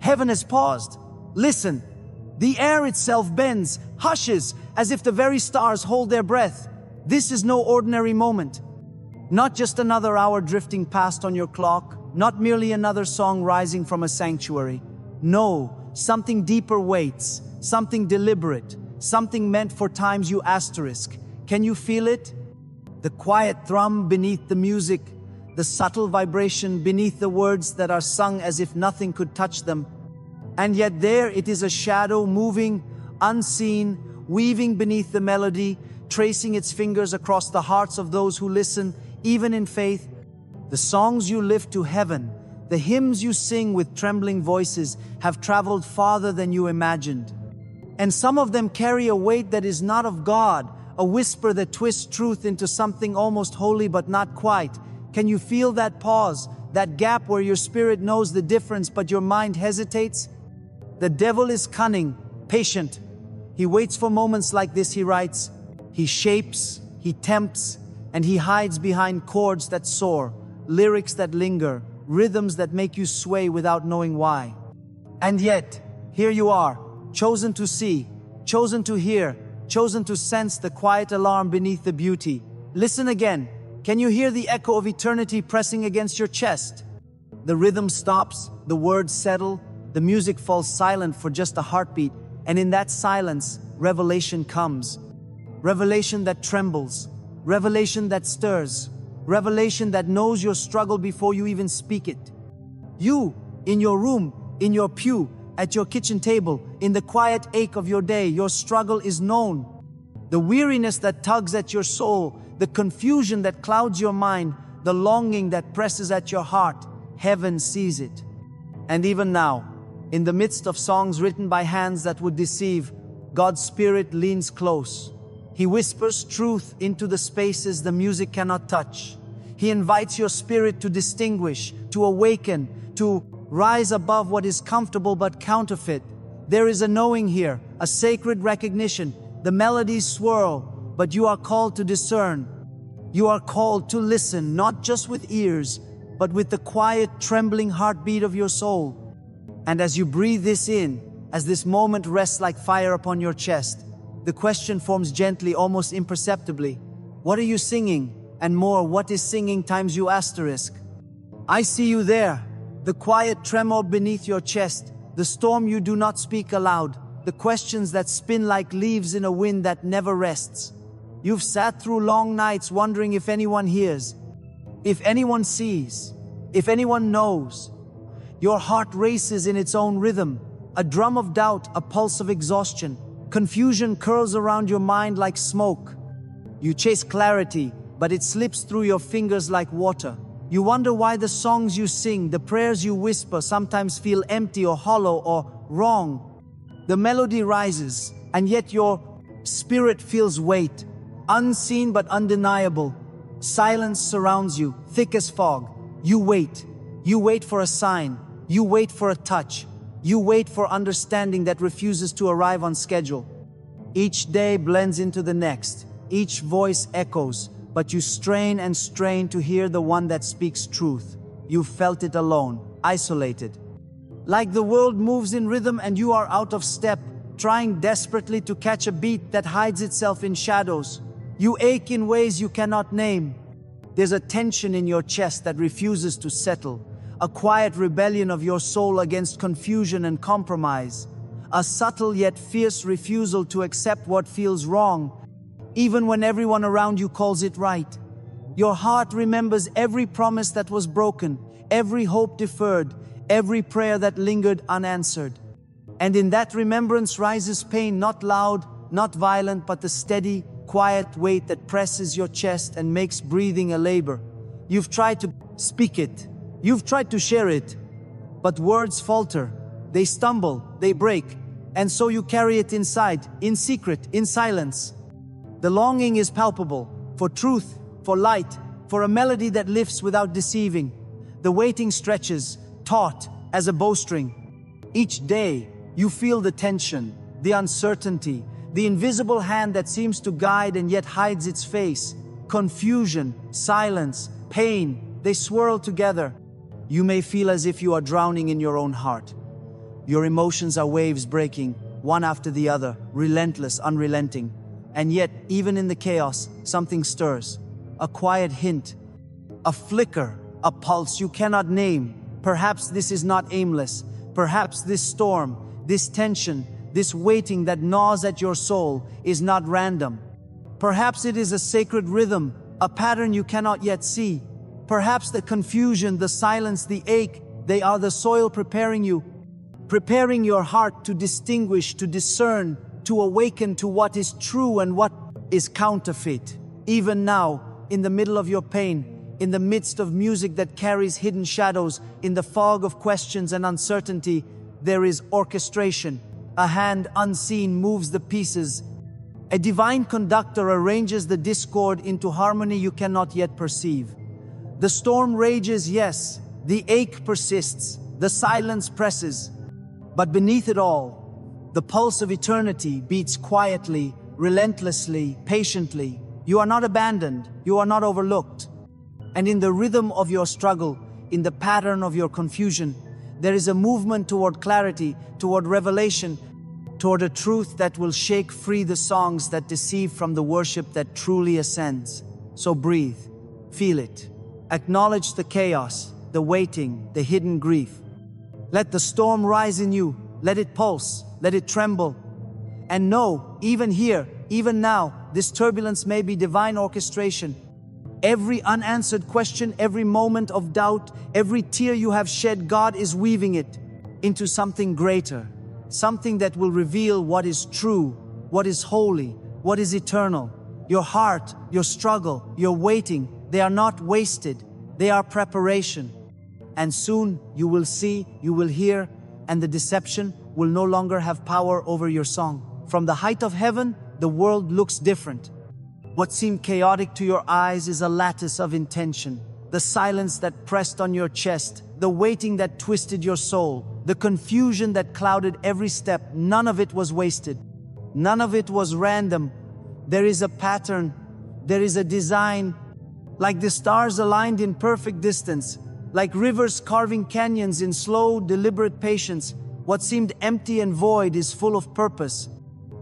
Heaven has paused. Listen. The air itself bends, hushes, as if the very stars hold their breath. This is no ordinary moment. Not just another hour drifting past on your clock, not merely another song rising from a sanctuary. No, something deeper waits, something deliberate, something meant for times you asterisk. Can you feel it? The quiet thrum beneath the music, the subtle vibration beneath the words that are sung as if nothing could touch them. And yet there it is, a shadow moving, unseen, weaving beneath the melody, tracing its fingers across the hearts of those who listen, even in faith. The songs you lift to heaven, the hymns you sing with trembling voices, have traveled farther than you imagined. And some of them carry a weight that is not of God, a whisper that twists truth into something almost holy but not quite. Can you feel that pause, that gap where your spirit knows the difference but your mind hesitates? The devil is cunning, patient. He waits for moments like this, he writes. He shapes, he tempts, and he hides behind chords that soar, lyrics that linger, rhythms that make you sway without knowing why. And yet, here you are, chosen to see, chosen to hear, chosen to sense the quiet alarm beneath the beauty. Listen again. Can you hear the echo of eternity pressing against your chest? The rhythm stops, the words settle, the music falls silent for just a heartbeat, and in that silence, revelation comes. Revelation that trembles, revelation that stirs, revelation that knows your struggle before you even speak it. You, in your room, in your pew, at your kitchen table, in the quiet ache of your day, your struggle is known. The weariness that tugs at your soul, the confusion that clouds your mind, the longing that presses at your heart, heaven sees it. And even now, in the midst of songs written by hands that would deceive, God's Spirit leans close. He whispers truth into the spaces the music cannot touch. He invites your spirit to distinguish, to awaken, to rise above what is comfortable but counterfeit. There is a knowing here, a sacred recognition. The melodies swirl, but you are called to discern. You are called to listen, not just with ears, but with the quiet, trembling heartbeat of your soul. And as you breathe this in, as this moment rests like fire upon your chest, the question forms gently, almost imperceptibly. What are you singing? And more, what is singing times you asterisk? I see you there, the quiet tremor beneath your chest, the storm you do not speak aloud, the questions that spin like leaves in a wind that never rests. You've sat through long nights wondering if anyone hears, if anyone sees, if anyone knows. Your heart races in its own rhythm, a drum of doubt, a pulse of exhaustion. Confusion curls around your mind like smoke. You chase clarity, but it slips through your fingers like water. You wonder why the songs you sing, the prayers you whisper, sometimes feel empty or hollow or wrong. The melody rises, and yet your spirit feels weight, unseen but undeniable. Silence surrounds you, thick as fog. You wait. You wait for a sign. You wait for a touch. You wait for understanding that refuses to arrive on schedule. Each day blends into the next. Each voice echoes, but you strain and strain to hear the one that speaks truth. You felt it alone, isolated. Like the world moves in rhythm and you are out of step, trying desperately to catch a beat that hides itself in shadows. You ache in ways you cannot name. There's a tension in your chest that refuses to settle. A quiet rebellion of your soul against confusion and compromise. A subtle yet fierce refusal to accept what feels wrong, even when everyone around you calls it right. Your heart remembers every promise that was broken, every hope deferred, every prayer that lingered unanswered. And in that remembrance rises pain, not loud, not violent, but the steady, quiet weight that presses your chest and makes breathing a labor. You've tried to speak it. You've tried to share it, but words falter, they stumble, they break, and so you carry it inside, in secret, in silence. The longing is palpable, for truth, for light, for a melody that lifts without deceiving. The waiting stretches, taut as a bowstring. Each day, you feel the tension, the uncertainty, the invisible hand that seems to guide and yet hides its face. Confusion, silence, pain, they swirl together. You may feel as if you are drowning in your own heart. Your emotions are waves breaking, one after the other, relentless, unrelenting. And yet, even in the chaos, something stirs. A quiet hint, a flicker, a pulse you cannot name. Perhaps this is not aimless. Perhaps this storm, this tension, this waiting that gnaws at your soul is not random. Perhaps it is a sacred rhythm, a pattern you cannot yet see. Perhaps the confusion, the silence, the ache, they are the soil preparing your heart to distinguish, to discern, to awaken to what is true and what is counterfeit. Even now, in the middle of your pain, in the midst of music that carries hidden shadows, in the fog of questions and uncertainty, there is orchestration. A hand unseen moves the pieces. A divine conductor arranges the discord into harmony you cannot yet perceive. The storm rages, yes. The ache persists. The silence presses. But beneath it all, the pulse of eternity beats quietly, relentlessly, patiently. You are not abandoned. You are not overlooked. And in the rhythm of your struggle, in the pattern of your confusion, there is a movement toward clarity, toward revelation, toward a truth that will shake free the songs that deceive from the worship that truly ascends. So breathe, feel it, acknowledge the chaos, the waiting, the hidden grief. Let the storm rise in you, let it pulse, let it tremble. And know, even here, even now, this turbulence may be divine orchestration. Every unanswered question, every moment of doubt, every tear you have shed, God is weaving it into something greater, something that will reveal what is true, what is holy, what is eternal. Your heart, your struggle, your waiting, they are not wasted, they are preparation. And soon you will see, you will hear, and the deception will no longer have power over your song. From the height of heaven, the world looks different. What seemed chaotic to your eyes is a lattice of intention. The silence that pressed on your chest, the waiting that twisted your soul, the confusion that clouded every step, none of it was wasted. None of it was random. There is a pattern, there is a design, like the stars aligned in perfect distance, like rivers carving canyons in slow, deliberate patience. What seemed empty and void is full of purpose.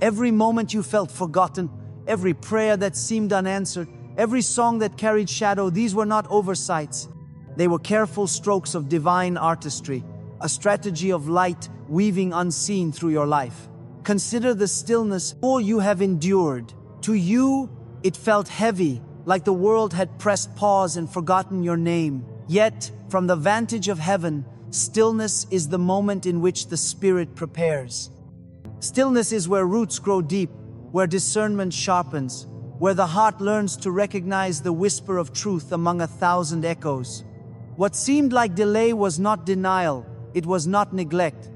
Every moment you felt forgotten, every prayer that seemed unanswered, every song that carried shadow, these were not oversights. They were careful strokes of divine artistry, a strategy of light weaving unseen through your life. Consider the stillness all you have endured. To you, it felt heavy, like the world had pressed pause and forgotten your name. Yet, from the vantage of heaven, stillness is the moment in which the spirit prepares. Stillness is where roots grow deep, where discernment sharpens, where the heart learns to recognize the whisper of truth among 1,000 echoes. What seemed like delay was not denial, it was not neglect.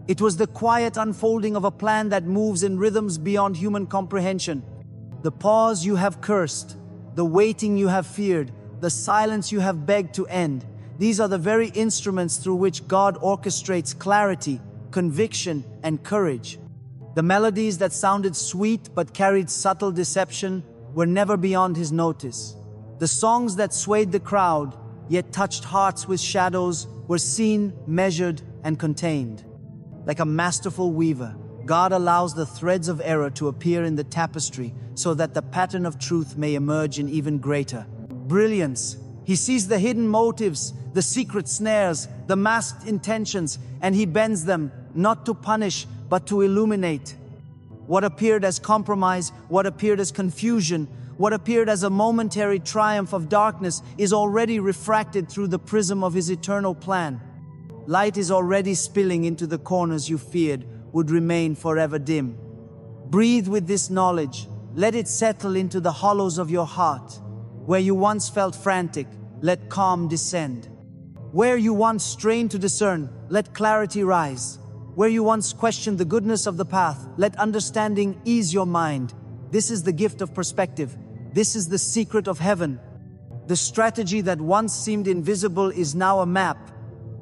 It was the quiet unfolding of a plan that moves in rhythms beyond human comprehension. The pause you have cursed, the waiting you have feared, the silence you have begged to end, these are the very instruments through which God orchestrates clarity, conviction, and courage. The melodies that sounded sweet but carried subtle deception were never beyond his notice. The songs that swayed the crowd, yet touched hearts with shadows, were seen, measured, and contained. Like a masterful weaver, God allows the threads of error to appear in the tapestry so that the pattern of truth may emerge in even greater brilliance. He sees the hidden motives, the secret snares, the masked intentions, and he bends them, not to punish, but to illuminate. What appeared as compromise, what appeared as confusion, what appeared as a momentary triumph of darkness is already refracted through the prism of his eternal plan. Light is already spilling into the corners you feared would remain forever dim. Breathe with this knowledge. Let it settle into the hollows of your heart. Where you once felt frantic, let calm descend. Where you once strained to discern, let clarity rise. Where you once questioned the goodness of the path, let understanding ease your mind. This is the gift of perspective. This is the secret of heaven. The strategy that once seemed invisible is now a map.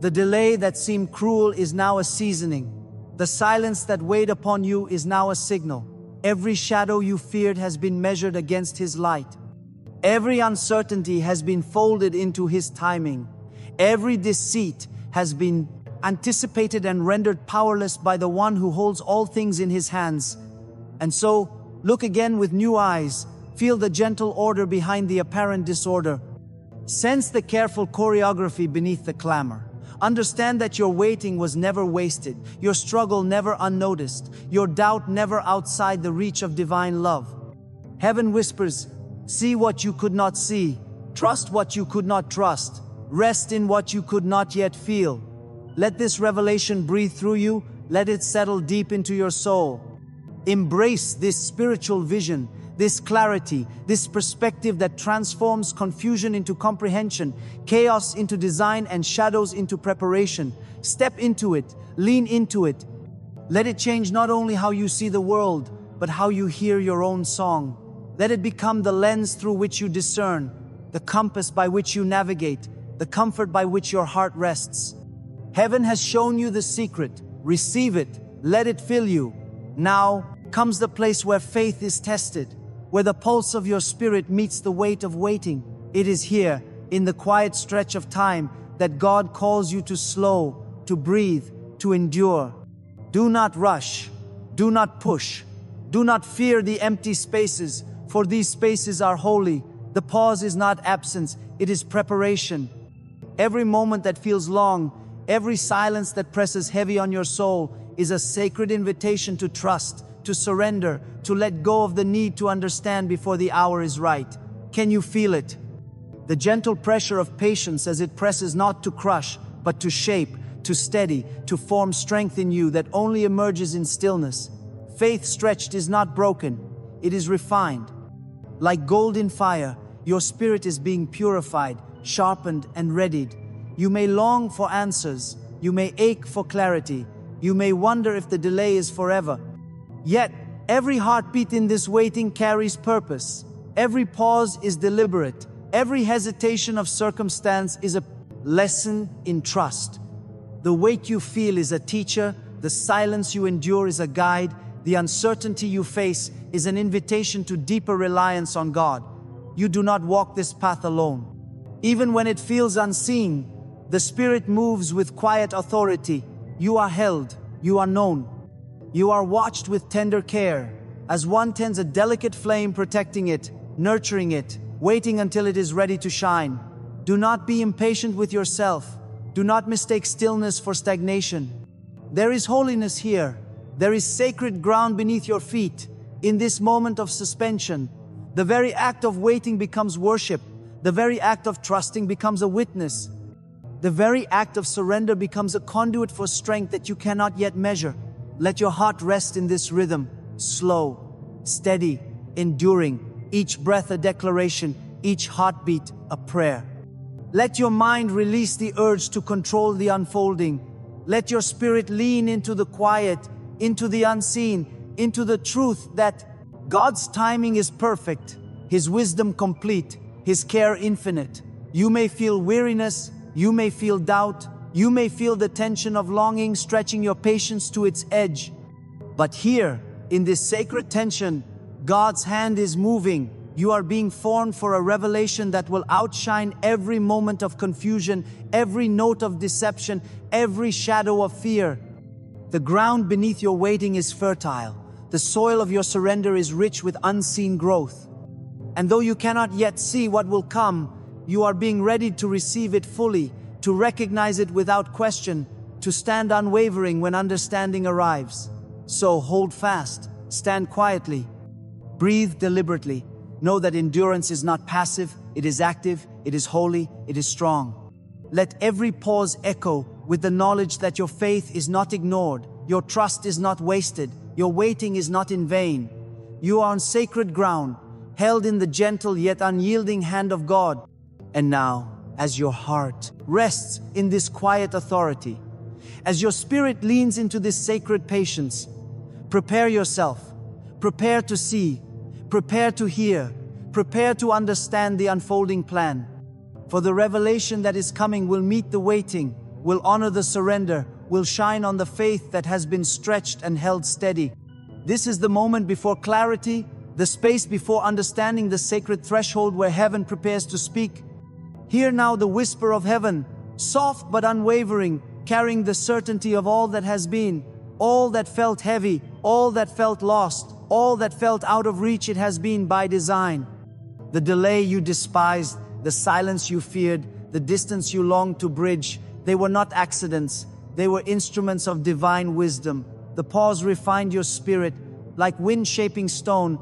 The delay that seemed cruel is now a seasoning. The silence that weighed upon you is now a signal. Every shadow you feared has been measured against his light. Every uncertainty has been folded into his timing. Every deceit has been anticipated and rendered powerless by the one who holds all things in his hands. And so, look again with new eyes, feel the gentle order behind the apparent disorder. Sense the careful choreography beneath the clamor. Understand that your waiting was never wasted, your struggle never unnoticed, your doubt never outside the reach of divine love. Heaven whispers, see what you could not see, trust what you could not trust, rest in what you could not yet feel. Let this revelation breathe through you, let it settle deep into your soul. Embrace this spiritual vision, this clarity, this perspective that transforms confusion into comprehension, chaos into design, and shadows into preparation. Step into it, lean into it. Let it change not only how you see the world, but how you hear your own song. Let it become the lens through which you discern, the compass by which you navigate, the comfort by which your heart rests. Heaven has shown you the secret. Receive it, let it fill you. Now comes the place where faith is tested, where the pulse of your spirit meets the weight of waiting. It is here, in the quiet stretch of time, that God calls you to slow, to breathe, to endure. Do not rush, do not push, do not fear the empty spaces, for these spaces are holy. The pause is not absence, it is preparation. Every moment that feels long, every silence that presses heavy on your soul is a sacred invitation to trust, to surrender, to let go of the need to understand before the hour is right. Can you feel it? The gentle pressure of patience as it presses not to crush, but to shape, to steady, to form strength in you that only emerges in stillness. Faith stretched is not broken, it is refined. Like gold in fire, your spirit is being purified, sharpened, and readied. You may long for answers, you may ache for clarity, you may wonder if the delay is forever. Yet, every heartbeat in this waiting carries purpose. Every pause is deliberate. Every hesitation of circumstance is a lesson in trust. The wait you feel is a teacher, the silence you endure is a guide, the uncertainty you face is an invitation to deeper reliance on God. You do not walk this path alone. Even when it feels unseen, the Spirit moves with quiet authority. You are held, you are known. You are watched with tender care, as one tends a delicate flame, protecting it, nurturing it, waiting until it is ready to shine. Do not be impatient with yourself. Do not mistake stillness for stagnation. There is holiness here. There is sacred ground beneath your feet. In this moment of suspension, the very act of waiting becomes worship. The very act of trusting becomes a witness. The very act of surrender becomes a conduit for strength that you cannot yet measure. Let your heart rest in this rhythm, slow, steady, enduring, each breath a declaration, each heartbeat a prayer. Let your mind release the urge to control the unfolding. Let your spirit lean into the quiet, into the unseen, into the truth that God's timing is perfect, His wisdom complete, His care infinite. You may feel weariness, you may feel doubt, you may feel the tension of longing stretching your patience to its edge. But here, in this sacred tension, God's hand is moving. You are being formed for a revelation that will outshine every moment of confusion, every note of deception, every shadow of fear. The ground beneath your waiting is fertile. The soil of your surrender is rich with unseen growth. And though you cannot yet see what will come, you are being readied to receive it fully, to recognize it without question, to stand unwavering when understanding arrives. So hold fast, stand quietly, breathe deliberately. Know that endurance is not passive, it is active, it is holy, it is strong. Let every pause echo with the knowledge that your faith is not ignored, your trust is not wasted, your waiting is not in vain. You are on sacred ground, held in the gentle yet unyielding hand of God. And now, as your heart rests in this quiet authority, as your spirit leans into this sacred patience, prepare yourself, prepare to see, prepare to hear, prepare to understand the unfolding plan. For the revelation that is coming will meet the waiting, will honor the surrender, will shine on the faith that has been stretched and held steady. This is the moment before clarity, the space before understanding, the sacred threshold where heaven prepares to speak. Hear now the whisper of heaven, soft but unwavering. carrying the certainty of all that has been, all that felt heavy, all that felt lost, all that felt out of reach. It has been by design. The delay you despised, the silence you feared, the distance you longed to bridge, they were not accidents, they were instruments of divine wisdom. The pause refined your spirit, like wind shaping stone.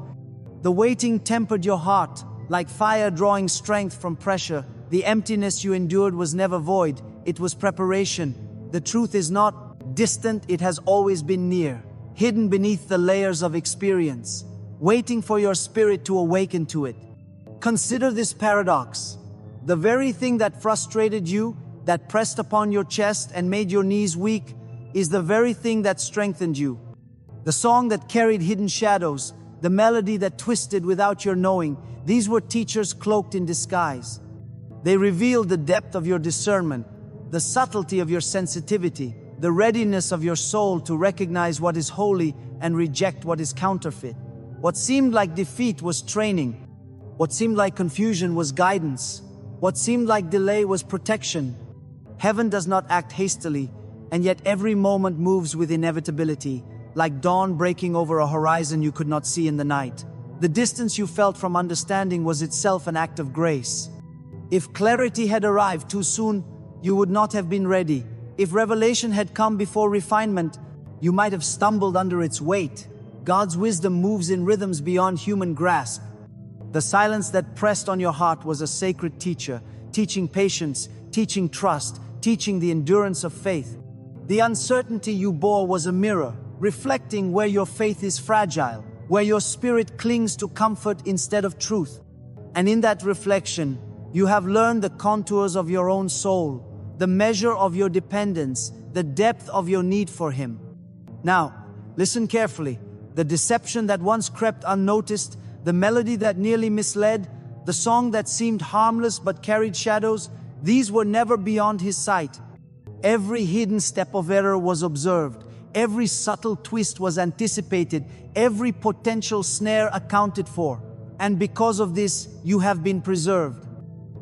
The waiting tempered your heart, like fire drawing strength from pressure. The emptiness you endured was never void, it was preparation. The truth is not distant, it has always been near, hidden beneath the layers of experience, waiting for your spirit to awaken to it. Consider this paradox. The very thing that frustrated you, that pressed upon your chest and made your knees weak, is the very thing that strengthened you. The song that carried hidden shadows, the melody that twisted without your knowing, these were teachers cloaked in disguise. They revealed the depth of your discernment, the subtlety of your sensitivity, the readiness of your soul to recognize what is holy and reject what is counterfeit. What seemed like defeat was training. What seemed like confusion was guidance. What seemed like delay was protection. Heaven does not act hastily, and yet every moment moves with inevitability, like dawn breaking over a horizon you could not see in the night. The distance you felt from understanding was itself an act of grace. If clarity had arrived too soon, you would not have been ready. If revelation had come before refinement, you might have stumbled under its weight. God's wisdom moves in rhythms beyond human grasp. The silence that pressed on your heart was a sacred teacher, teaching patience, teaching trust, teaching the endurance of faith. The uncertainty you bore was a mirror, reflecting where your faith is fragile, where your spirit clings to comfort instead of truth. And in that reflection, you have learned the contours of your own soul, the measure of your dependence, the depth of your need for Him. Now, listen carefully. The deception that once crept unnoticed, the melody that nearly misled, the song that seemed harmless but carried shadows, these were never beyond His sight. Every hidden step of error was observed. Every subtle twist was anticipated. Every potential snare accounted for. And because of this, you have been preserved.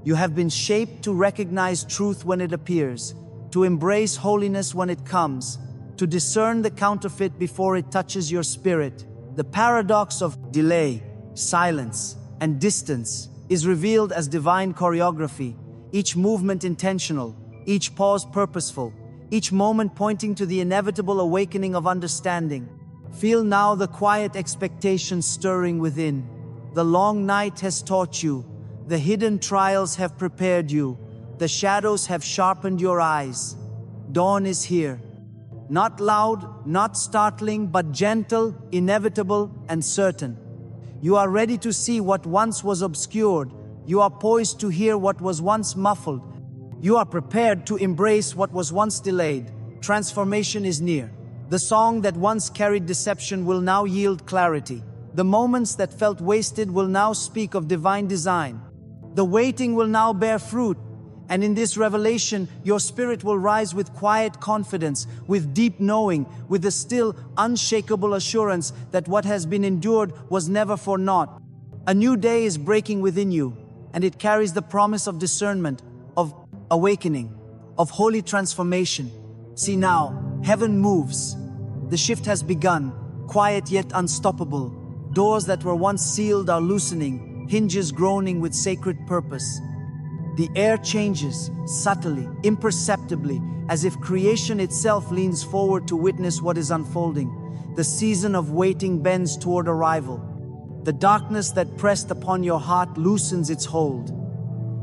You have been shaped to recognize truth when it appears, to embrace holiness when it comes, to discern the counterfeit before it touches your spirit. The paradox of delay, silence, and distance is revealed as divine choreography, each movement intentional, each pause purposeful, each moment pointing to the inevitable awakening of understanding. Feel now the quiet expectation stirring within. The long night has taught you. The hidden trials have prepared you. The shadows have sharpened your eyes. Dawn is here. Not loud, not startling, but gentle, inevitable, and certain. You are ready to see what once was obscured. You are poised to hear what was once muffled. You are prepared to embrace what was once delayed. Transformation is near. The song that once carried deception will now yield clarity. The moments that felt wasted will now speak of divine design. The waiting will now bear fruit. And in this revelation, your spirit will rise with quiet confidence, with deep knowing, with the still, unshakable assurance that what has been endured was never for naught. A new day is breaking within you, and it carries the promise of discernment, of awakening, of holy transformation. See now, heaven moves. The shift has begun, quiet yet unstoppable. Doors that were once sealed are loosening, hinges groaning with sacred purpose. The air changes, subtly, imperceptibly, as if creation itself leans forward to witness what is unfolding. The season of waiting bends toward arrival. The darkness that pressed upon your heart loosens its hold.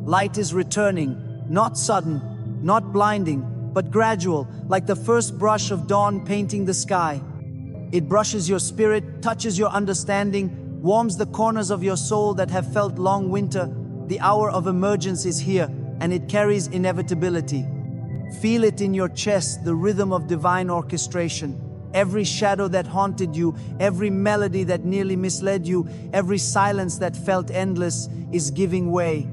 Light is returning, not sudden, not blinding, but gradual, like the first brush of dawn painting the sky. It brushes your spirit, touches your understanding, warms the corners of your soul that have felt long winter. The hour of emergence is here, and it carries inevitability. Feel it in your chest, the rhythm of divine orchestration. Every shadow that haunted you, every melody that nearly misled you, every silence that felt endless is giving way.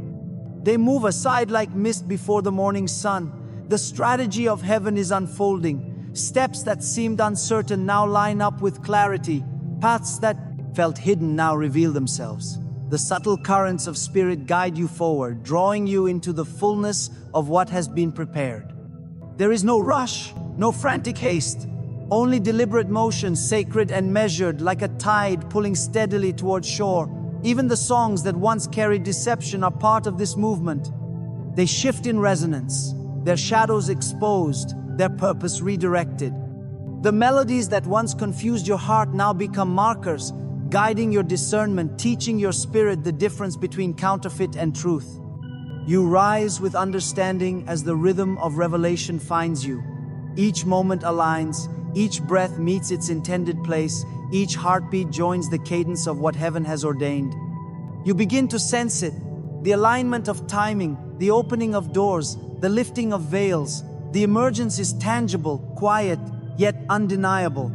They move aside like mist before the morning sun. The strategy of heaven is unfolding. Steps that seemed uncertain now line up with clarity. Paths that felt hidden now reveal themselves. The subtle currents of spirit guide you forward, drawing you into the fullness of what has been prepared. There is no rush, no frantic haste, only deliberate motion, sacred and measured, like a tide pulling steadily towards shore. Even the songs that once carried deception are part of this movement. They shift in resonance, their shadows exposed, their purpose redirected. The melodies that once confused your heart now become markers, guiding your discernment, teaching your spirit the difference between counterfeit and truth. You rise with understanding as the rhythm of revelation finds you. Each moment aligns, each breath meets its intended place, each heartbeat joins the cadence of what heaven has ordained. You begin to sense it, the alignment of timing, the opening of doors, the lifting of veils. The emergence is tangible, quiet, yet undeniable.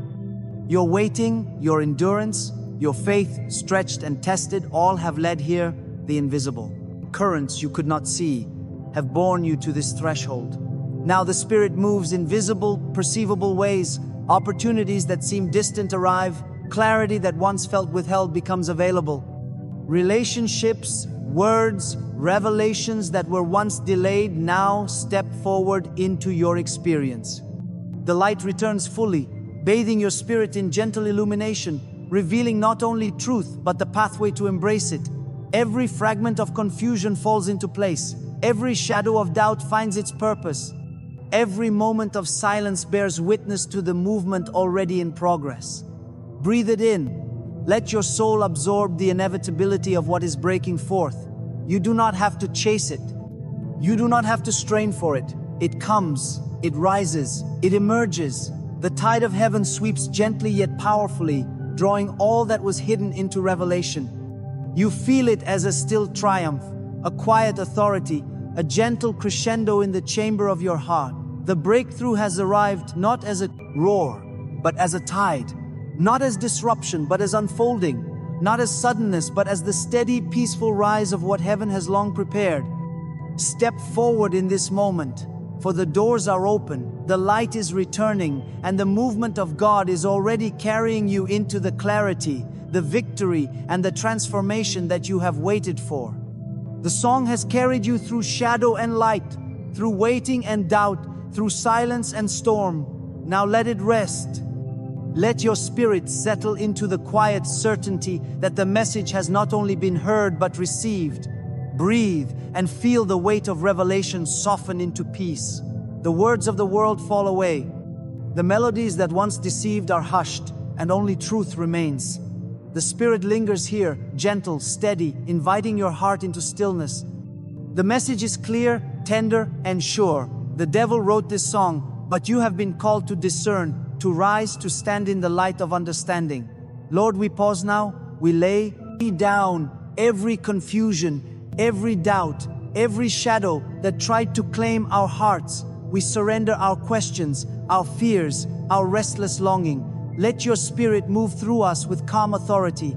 Your waiting, your endurance, your faith stretched and tested, all have led here. The invisible currents you could not see have borne you to this threshold. Now the Spirit moves in visible, perceivable ways. Opportunities that seem distant arrive. Clarity that once felt withheld becomes available. Relationships, words, revelations that were once delayed now step forward into your experience. The light returns fully, bathing your spirit in gentle illumination, revealing not only truth but the pathway to embrace it. Every fragment of confusion falls into place. Every shadow of doubt finds its purpose. Every moment of silence bears witness to the movement already in progress. Breathe it in. Let your soul absorb the inevitability of what is breaking forth. You do not have to chase it. You do not have to strain for it. It comes, it rises, it emerges. The tide of heaven sweeps gently yet powerfully, drawing all that was hidden into revelation. You feel it as a still triumph, a quiet authority, a gentle crescendo in the chamber of your heart. The breakthrough has arrived not as a roar, but as a tide. Not as disruption, but as unfolding. Not as suddenness, but as the steady, peaceful rise of what heaven has long prepared. Step forward in this moment, for the doors are open, the light is returning, and the movement of God is already carrying you into the clarity, the victory, and the transformation that you have waited for. The song has carried you through shadow and light, through waiting and doubt, through silence and storm. Now let it rest. Let your spirit settle into the quiet certainty that the message has not only been heard but received. Breathe and feel the weight of revelation soften into peace. The words of the world fall away. The melodies that once deceived are hushed, and only truth remains. The Spirit lingers here, gentle, steady, inviting your heart into stillness. The message is clear, tender, and sure. The devil wrote this song, but you have been called to discern, to rise, to stand in the light of understanding. Lord, we pause now. We lay down every confusion, every doubt, every shadow that tried to claim our hearts. We surrender our questions, our fears, our restless longing. Let your Spirit move through us with calm authority.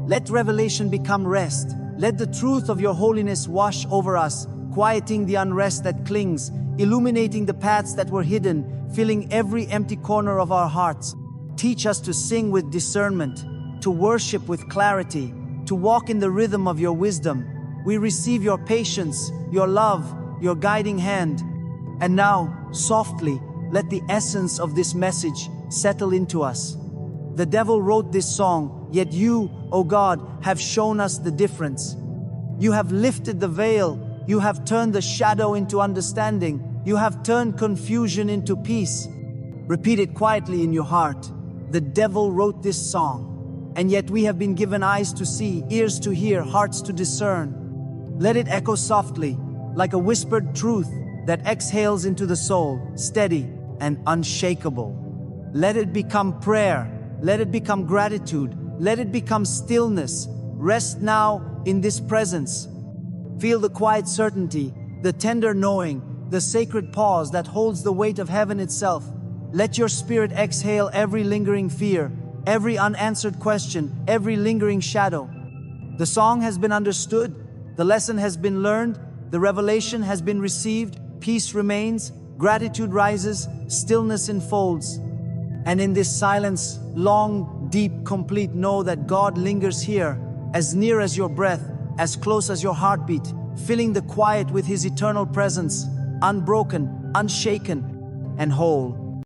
Let revelation become rest. Let the truth of your holiness wash over us, quieting the unrest that clings, illuminating the paths that were hidden, filling every empty corner of our hearts. Teach us to sing with discernment, to worship with clarity, to walk in the rhythm of your wisdom. We receive your patience, your love, your guiding hand. And now, softly, let the essence of this message settle into us. The devil wrote this song, yet you, O God, have shown us the difference. You have lifted the veil. You have turned the shadow into understanding. You have turned confusion into peace. Repeat it quietly in your heart. The devil wrote this song, and yet we have been given eyes to see, ears to hear, hearts to discern. Let it echo softly, like a whispered truth that exhales into the soul, steady and unshakable. Let it become prayer. Let it become gratitude. Let it become stillness. Rest now in this presence. Feel the quiet certainty, the tender knowing, the sacred pause that holds the weight of heaven itself. Let your spirit exhale every lingering fear, every unanswered question, every lingering shadow. The song has been understood, the lesson has been learned, the revelation has been received, peace remains, gratitude rises, stillness enfolds. And in this silence, long, deep, complete, know that God lingers here, as near as your breath, as close as your heartbeat, filling the quiet with His eternal presence, unbroken, unshaken, and whole.